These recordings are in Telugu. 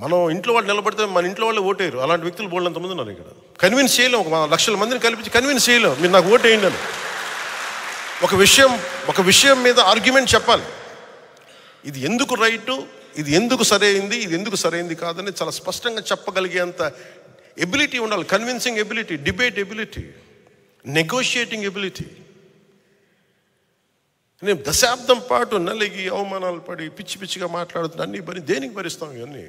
మనం ఇంట్లో వాళ్ళు నిలబడితే మన ఇంట్లో వాళ్ళే ఓటేయరు. అలాంటి వ్యక్తులు బోల్డంతమంది ఉన్నారు ఇక్కడ. కన్విన్స్ చేయలేం, ఒక లక్షల మందిని కల్పించి కన్విన్స్ చేయలేం మీరు నాకు ఓటేయండి అని. ఒక విషయం మీద ఆర్గ్యుమెంట్ చెప్పాలి. ఇది ఎందుకు రైటు, ఇది ఎందుకు సరైంది, ఇది ఎందుకు సరైంది కాదని చాలా స్పష్టంగా చెప్పగలిగేంత ఎబిలిటీ ఉండాలి. Convincing ability, debate ability, negotiating ability. నేను దశాబ్దం పాటు నలిగి అవమానాలు పడి పిచ్చి పిచ్చిగా మాట్లాడుతున్నా అన్నీ దేనికి భరిస్తాం? ఇవన్నీ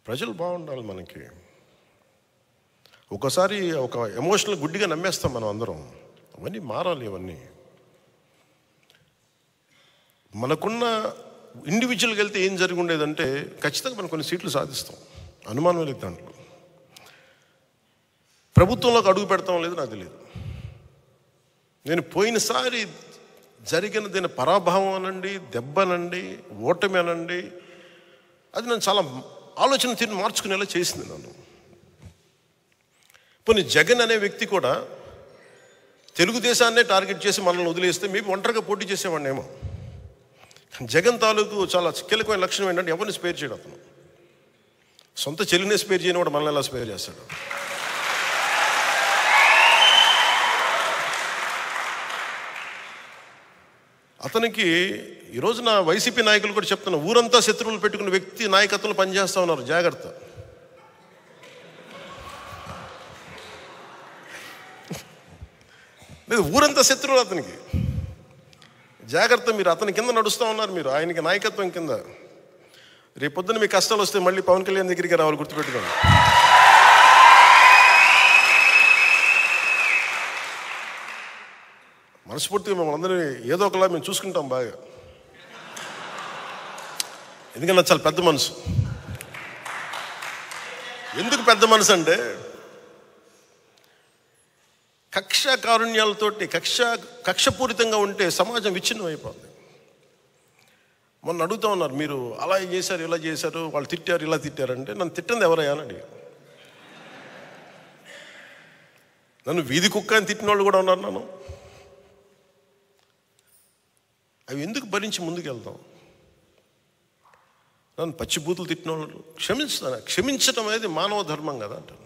ప్రజలు బాగుండాలి మనకి. ఒకసారి ఒక ఎమోషనల్ గుడ్డిగా నమ్మేస్తాం మనం అందరం. అవన్నీ మారాలి. ఇవన్నీ మనకున్న ఇండివిజువల్గా వెళ్తే ఏం జరిగి ఉండేదంటే ఖచ్చితంగా మనం కొన్ని సీట్లు సాధిస్తాం, అనుమానం లేదు దాంట్లో. ప్రభుత్వంలోకి అడుగు పెడతాం లేదు నాకు తెలియదు. నేను పోయినసారి జరిగిన దీని పరాభవం అనండి, దెబ్బనండి, ఓటమి అనండి, అది నన్ను చాలా ఆలోచన తీరు మార్చుకునేలా చేసింది నన్ను. పోనీ జగన్ అనే వ్యక్తి కూడా తెలుగుదేశాన్నే టార్గెట్ చేసి మనల్ని వదిలేస్తే మేబీ ఒంటరిగా పోటీ చేసేవాడిని ఏమో. జగన్ తాలూకు చాలా కీలకమైన లక్షణం ఏంటంటే ఎవరిని స్పేర్ చేయడం. అతను సొంత చెల్లినే స్పేర్ చేయని వాడు మనల్ని ఎలా స్పేర్ చేస్తాడు? అతనికి ఈ రోజున వైసీపీ నాయకులు కూడా చెప్తున్నారు, ఊరంతా శత్రువులు పెట్టుకున్న వ్యక్తి నాయకత్వంలో పనిచేస్తూ ఉన్నారు, జాగ్రత్త. లేదు, ఊరంతా శత్రువులు అతనికి, జాగ్రత్త. మీరు అతని కింద నడుస్తూ ఉన్నారు, మీరు ఆయనకి నాయకత్వం కింద. రేపొద్దున మీ కష్టాలు వస్తే మళ్ళీ పవన్ కళ్యాణ్ దగ్గరికి రావాలి, గుర్తుపెట్టుకోండి. మనస్ఫూర్తిగా మేము అందరినీ ఏదో ఒకలా మేము చూసుకుంటాం బాగా. ఎందుకన్నా చాలా పెద్ద మనసు. ఎందుకు పెద్ద మనసు అంటే కక్ష కారుణ్యాలతోటి కక్షపూరితంగా ఉంటే సమాజం విచ్ఛిన్నం అయిపోతుంది. మొన్న అడుగుతూ ఉన్నారు, మీరు అలా చేశారు, ఇలా చేశారు, వాళ్ళు తిట్టారు, ఇలా తిట్టారంటే నన్ను తిట్టింది ఎవరయ్యా అని అడిగారు. నన్ను వీధి కుక్క అని తిట్టిన వాళ్ళు కూడా ఉన్నారు. నన్ను అవి ఎందుకు భరించి ముందుకెళ్తాం? నన్ను పచ్చిబూతులు తిట్టిన వాళ్ళు క్షమించడం అనేది మానవ ధర్మం కదా అంటారు.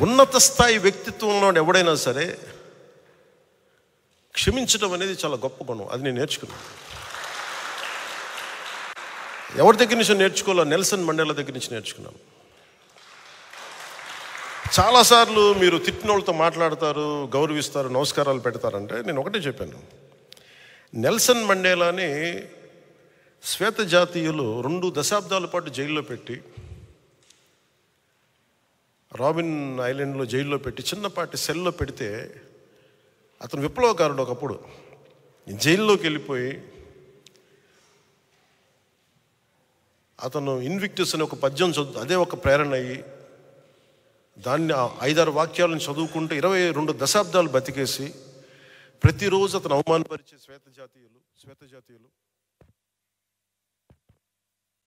ఉన్నత స్థాయి వ్యక్తిత్వంలో ఎవడైనా సరే క్షమించడం అనేది చాలా గొప్ప గుణం. అది నేను నేర్చుకున్నాను. ఎవరి దగ్గర నుంచి నేర్చుకోవాలో? నెల్సన్ మండేలా దగ్గర నుంచి నేర్చుకున్నాను. చాలాసార్లు మీరు తిట్టిన వాళ్ళతో మాట్లాడతారు, గౌరవిస్తారు, నమస్కారాలు పెడతారంటే నేను ఒకటే చెప్పాను, నెల్సన్ మండేలాని శ్వేత జాతీయులు 2 దశాబ్దాల పాటు జైల్లో పెట్టి, రాబిన్ ఐలాండ్లో జైల్లో పెట్టి, చిన్నపాటి సెల్లో పెడితే అతను విప్లవకారుడు. ఒకప్పుడు జైల్లోకి వెళ్ళిపోయి అతను ఇన్విక్టస్ అనే ఒక పద్యం అదే ఒక ప్రేరణ అయ్యి దాన్ని 5-6 వాక్యాలను చదువుకుంటూ 22 దశాబ్దాలు బతికేసి ప్రతిరోజు అతను అవమానపరిచే శ్వేత జాతీయులు